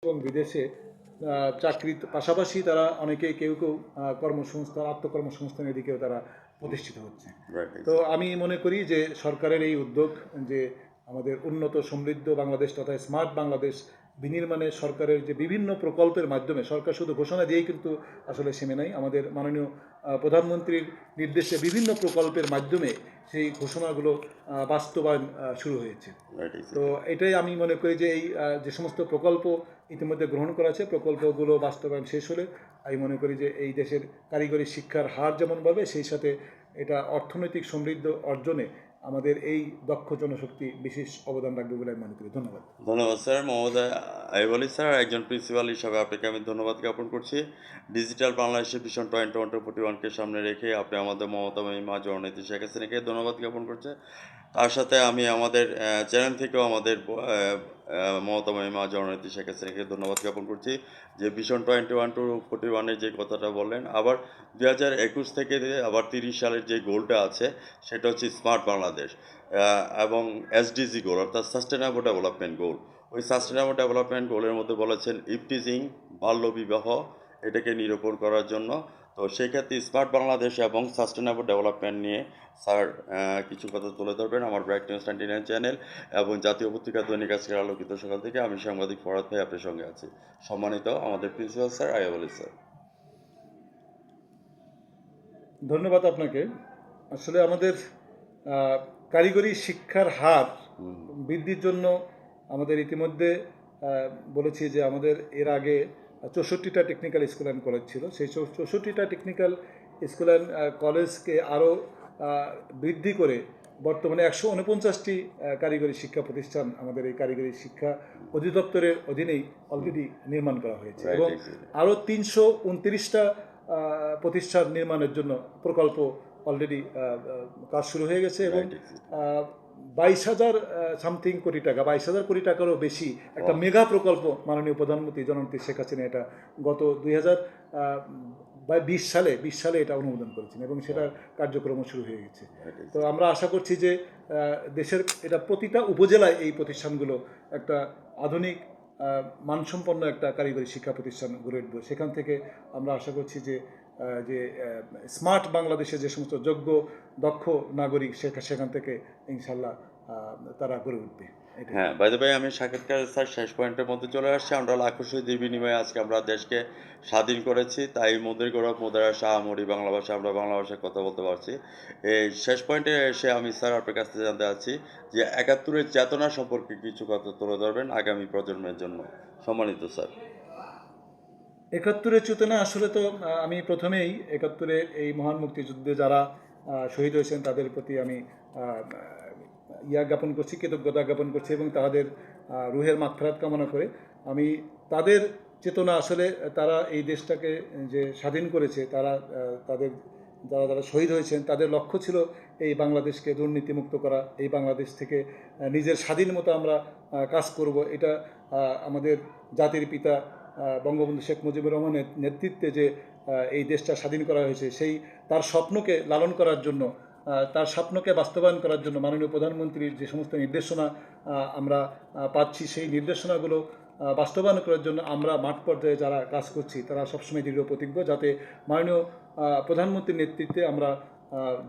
এবং বিদেশে চাকরির পাশাপাশি তারা অনেকেই কেউ কেউ কর্মসংস্থান আত্মকর্মসংস্থানের দিকেও তারা প্রতিষ্ঠিত হচ্ছে। তো আমি মনে করি যে সরকারের এই উদ্যোগ যে আমাদের উন্নত সমৃদ্ধ বাংলাদেশ তথা স্মার্ট বাংলাদেশ বিনির্মাণে সরকারের যে বিভিন্ন প্রকল্পের মাধ্যমে, সরকার শুধু ঘোষণা দিয়েই কিন্তু আসলে থেমে নাই, আমাদের মাননীয় প্রধানমন্ত্রীর নির্দেশে বিভিন্ন প্রকল্পের মাধ্যমে সেই ঘোষণাগুলো বাস্তবায়ন শুরু হয়েছে। তো এটাই আমি মনে করি যে এই যে সমস্ত প্রকল্প ইতিমধ্যে গ্রহণ করা আছে, প্রকল্পগুলো বাস্তবায়ন শেষ হলে আমি মনে করি যে এই দেশের কারিগরি শিক্ষার হার যেমন বাড়বে, সেই সাথে এটা অর্থনৈতিক সমৃদ্ধ অর্জনে আমাদের এই দক্ষ জনশক্তি বিশেষ অবদান রাখবে বলে আমি মনে করি। ধন্যবাদ। ধন্যবাদ স্যার। মহোদয় আইবুল স্যার, একজন প্রিন্সিপাল হিসাবে আপনাকে আমি ধন্যবাদ জ্ঞাপন করছি। ডিজিটাল বাংলাদেশের ভিশন 2041-কে সামনে রেখে আপনি আমাদের মমতা মহিমা জননেত্রী শেখ হাসিনাকে ধন্যবাদ জ্ঞাপন করছে। তার সাথে আমি আমাদের চ্যানেল থেকেও আমাদের মমতা মহিমা জননেত্রী শেখ হাসিনাকে ধন্যবাদ জ্ঞাপন করছি যে ভিশন 2041-এর যে কথাটা বললেন, আবার 2021 থেকে আবার 30 সালের যে গোলটা আছে সেটা হচ্ছে স্মার্ট বাংলাদেশ এবং এসডিজি গোল, অর্থাৎ সাস্টেনেবল ডেভেলপমেন্ট গোল। ওই সাস্টেনেবল ডেভেলপমেন্ট গোলের মধ্যে বলেছেন ইফটিজিং, বাল্যবিবাহ, এটাকে নিরূপণ করার জন্য। তো সেই ক্ষেত্রে স্মার্ট বাংলাদেশ এবং সাস্টেনেবল ডেভেলপমেন্ট নিয়ে স্যার কিছু কথা তুলে ধরবেন আমার ব্রাইট নিউজ 99 চ্যানেল এবং জাতীয় পত্রিকা দৈনিক আজকের আলোকিত সকাল থেকে। আমি সাংবাদিক ফরহাদ ভাই আপনার সঙ্গে আছি। সম্মানিত আমাদের প্রিন্সিপাল স্যার আইবুল স্যার। ধন্যবাদ আপনাকে। আসলে আমাদের কারিগরি শিক্ষার হার বৃদ্ধির জন্য আমাদের ইতিমধ্যে বলেছি যে আমাদের এর আগে 64টা টেকনিক্যাল স্কুল অ্যান্ড কলেজ ছিল। সেই 64টা টেকনিক্যাল স্কুল অ্যান্ড কলেজকে আরও বৃদ্ধি করে বর্তমানে 149টি কারিগরি শিক্ষা প্রতিষ্ঠান আমাদের এই কারিগরি শিক্ষা অধিদপ্তরের অধীনেই অলরেডি নির্মাণ করা হয়েছে এবং আরও 329টা প্রতিষ্ঠান নির্মাণের জন্য প্রকল্প অলরেডি কাজ শুরু হয়ে গেছে এবং 22,000 সামথিং কোটি টাকা, 22,000 কোটি টাকারও বেশি একটা মেগা প্রকল্প মাননীয় প্রধানমন্ত্রী জননেত্রী শেখ হাসিনা এটা গত 2020 সালে এটা অনুমোদন করেছেন এবং সেটার কার্যক্রম শুরু হয়ে গেছে। তো আমরা আশা করছি যে দেশের এটা প্রতিটা উপজেলায় এই প্রতিষ্ঠানগুলো একটা আধুনিক মানসম্পন্ন একটা কারিগরি শিক্ষা প্রতিষ্ঠান গড়ে উঠবে। সেখান থেকে আমরা আশা করছি যে স্মার্ট বাংলাদেশে যে সমস্ত যোগ্য দক্ষ নাগরিক সেখান থেকে ইনশাল্লাহ তারা গড়ে উঠবে। হ্যাঁ, বাই দ্য ওয়ে, আমি সাক্ষাৎকার স্যার শেষ পয়েন্টের মধ্যে চলে আসছি। আমরা লাখো শহীদের বিনিময়ে আজকে আমরা দেশকে স্বাধীন করেছি, তাই মোদের গৌরব মোদের আশা, আমরি বাংলা ভাষা, আমরা বাংলা ভাষায় কথা বলতে পারছি। এই শেষ পয়েন্টে এসে আমি স্যার আপনার কাছ থেকে জানতে চাচ্ছি যে 71-এর চেতনা সম্পর্কে কিছু কথা তুলে ধরবেন আগামী প্রজন্মের জন্য। সম্মানিত স্যার। 71-এর চেতনা আসলে তো আমি প্রথমেই 71-এর এই মহান মুক্তিযুদ্ধে যারা শহীদ হয়েছেন তাদের প্রতি আমি জ্ঞাপন করছি, কৃতজ্ঞতা জ্ঞাপন করছি এবং তাদের রুহের মাগফিরাত কামনা করে আমি তাদের চেতনা আসলে তারা এই দেশটাকে যে স্বাধীন করেছে, তাদের যারা শহীদ হয়েছেন তাদের লক্ষ্য ছিল এই বাংলাদেশকে দুর্নীতিমুক্ত করা, এই বাংলাদেশ থেকে নিজের স্বাধীন মতো আমরা কাজ করব। এটা আমাদের জাতির পিতা বঙ্গবন্ধু শেখ মুজিবুর রহমানের নেতৃত্বে যে এই দেশটা স্বাধীন করা হয়েছে, সেই তার স্বপ্নকে লালন করার জন্য, তার স্বপ্নকে বাস্তবায়ন করার জন্য মাননীয় প্রধানমন্ত্রীর যে সমস্ত নির্দেশনা আমরা পাচ্ছি, সেই নির্দেশনাগুলো বাস্তবায়ন করার জন্য আমরা মাঠ পর্যায়ে যারা কাজ করছি তারা সবসময় দৃঢ় প্রতিজ্ঞ, যাতে মাননীয় প্রধানমন্ত্রীর নেতৃত্বে আমরা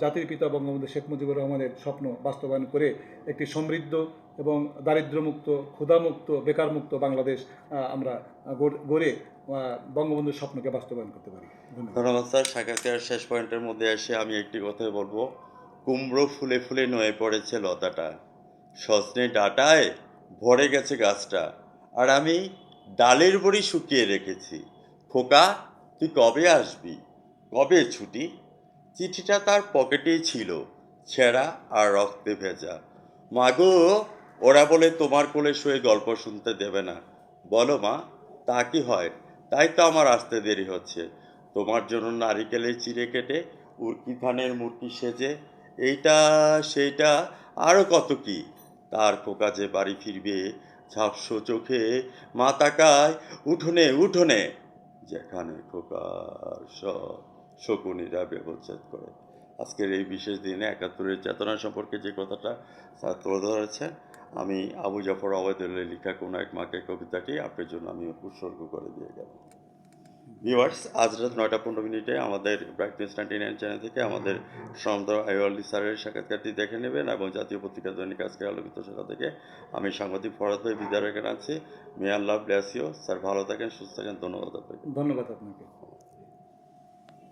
জাতির পিতা বঙ্গবন্ধু শেখ মুজিবুর রহমানের স্বপ্ন বাস্তবায়ন করে একটি সমৃদ্ধ এবং দারিদ্র্যমুক্ত, ক্ষুধামুক্ত, বেকারমুক্ত বাংলাদেশ আমরা গড়ে বঙ্গবন্ধুর স্বপ্নকে বাস্তবায়ন করতে পারি। ধন্যবাদ স্যার। সাক্ষাৎকার শেষ পয়েন্টের মধ্যে এসে আমি একটি কথাই বলবো, কুমড়ো ফুলে ফুলে নয়ে পড়েছে লতাটা, সজনে ডাঁটায় ভরে গেছে গাছটা, আর আমি ডালের বড়ি শুকিয়ে রেখেছি। খোকা, তুই কবে আসবি, কবে ছুটি? চিঠিটা তার পকেটেই ছিল, ছেঁড়া আর রক্তে ভেজা। মাগো, ওরা বলে তোমার কোলে শুয়ে গল্প শুনতে দেবে না। বলো মা, তা কি হয়? তাই তো আমার আসতে দেরি হচ্ছে। তোমার জন্য নারিকেলের চিড়ে কেটে, উর্কি ধানের মূর্তি সেজে, এইটা সেইটা আরও কত কি। তার খোকা যে বাড়ি ফিরবে, ঝাপসো চোখে মা তাকায় উঠোনে উঠোনে, যেখানে খোকার সব শকুনিরা ব্যবচ্ছেদ করে। আজকের এই বিশেষ দিনে 71-এর চেতনা সম্পর্কে যে কথাটা স্যার তুলে ধরেছেন, আমি আবু জাফর আওয়াদের লেখা কোনো এক মাকে কবিতাটি আপনার জন্য আমি উৎসর্গ করে দিয়ে গেলাম। ভিউয়ার্স, আজ রাত 9টা 15 মিনিটে আমাদের ব্রাইটনেস 99 চ্যানেল থেকে আমাদের সমদর আইওয়ালি স্যারের সাক্ষাৎকারটি দেখে নেবেন, এবং জাতীয় পত্রিকা দৈনিক আজকের আলোকিত শাখা থেকে আমি সাংবাদিক ফরাদ ভাই বিদায় রেখে আছি। মে আল্লাহ ব্লেস ইউ। স্যার ভালো থাকেন, সুস্থ থাকেন, ধন্যবাদ আপনাকে। ধন্যবাদ আপনাকে।